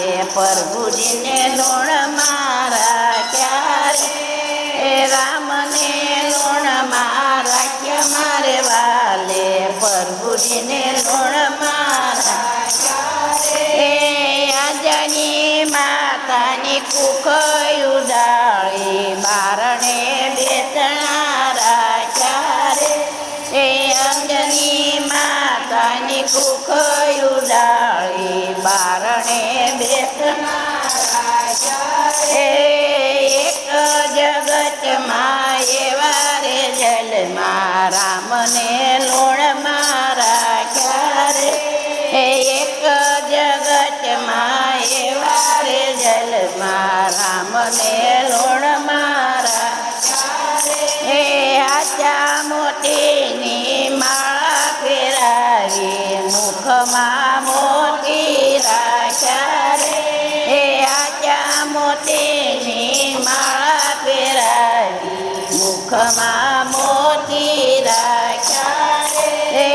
વાલે પ્રભુજીને લોણમાં રાખ્યા રે રામને લોણમાં રાખ્યા મારે વાલે પ્રભુજીને લોણમાં રાખ્યા રે આજની માતાની કુખ ઉડાળી બારણે બેસણા રાખ્યા રે અંજની માતાની કુખ ઉડાળી બારણે બેસણા રાખ્યા રે એક જગતમાં એવા રે જલમાં રામને લોણમાં રાખ્યા રે એક જગતમાં એવા રે જલમાં રામને લોણમાં રાખ્યા રે આચા મોતીની માળા ફેરાવી મુખમાં મોતી રાખ્યા રે આચા મોતીની માળા ફેરાવી મુખમાં મોતી રાખ્યા રે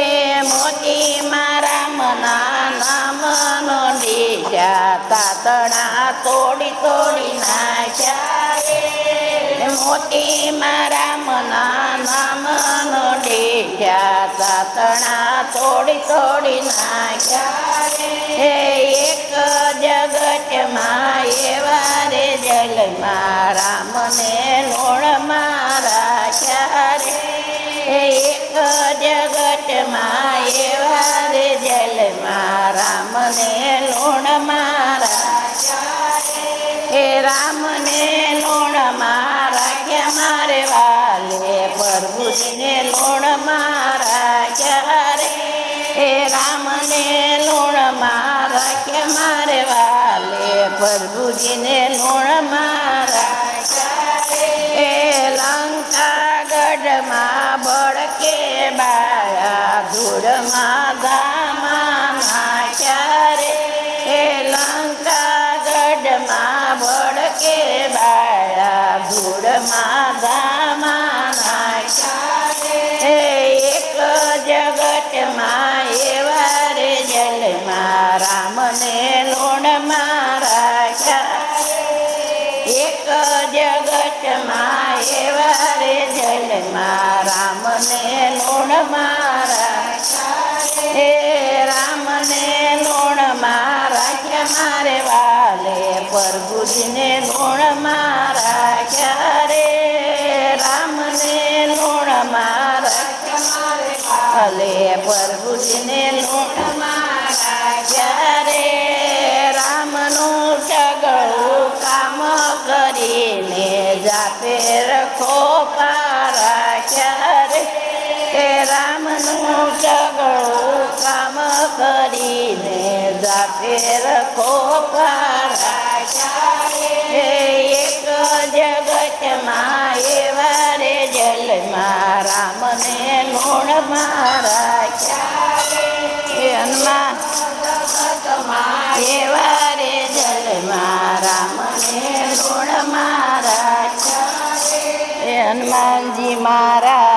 મોતી મારા મના નામનો દીજા તાતણા તોડી તોડી નાખ્યા રે મોતી મારા મના નામનો દીજા તાતણા તોડી તોડી નાખ્યા રે એક જગતમાં એવા રે જલમાં રામને લોણમાં રાખ્યા રે એક જગતમાં એવા રે જલમાં રામને લોણમાં રાખ્યા રે રામને લોણમાં રાખ્યા મારે વાલે પ્રભુજીને લોણમાં રાખ્યા રે રામને લોણમાં રાખ્યા મારે વાલે પ્રભુજીને લોણમાં રાખ્યા રે લંકા ગઢમાં બળકે બાળા ધૂળમાં ધામા નાખ્યા રે લંકા ગઢમાં બળકે બાળા ધૂળમાં ધામા નાખ્યા રે એક જગતમાં એવા રે જલમાં રામને લોણમાં રાખ્યા એક જગતમાં એવા રે જલમાં રામને લોણમાં રાખ્યા રે રામને લોણમાં રાખ્યા મારે વાલે પ્રભુજીને લોણમાં રાખ્યા રે રામને લોણમાં રાખ્યા મારે વાલે પ્રભુજીને લોણમાં રાખ્યા રે રામનું સગળું કામ કરીને જાતે રખો રાખ્યા રે રામનું સગળું કામ કરીને જાતે રખો રાખ્યા રે એક જગતમાં એવા રે જલમાં રામને લોણમાં રાખ્યા રે હનુમાન એવા રે જલમાં રામને લોણમાં રાખ્યા રે હનુમાનજી મારા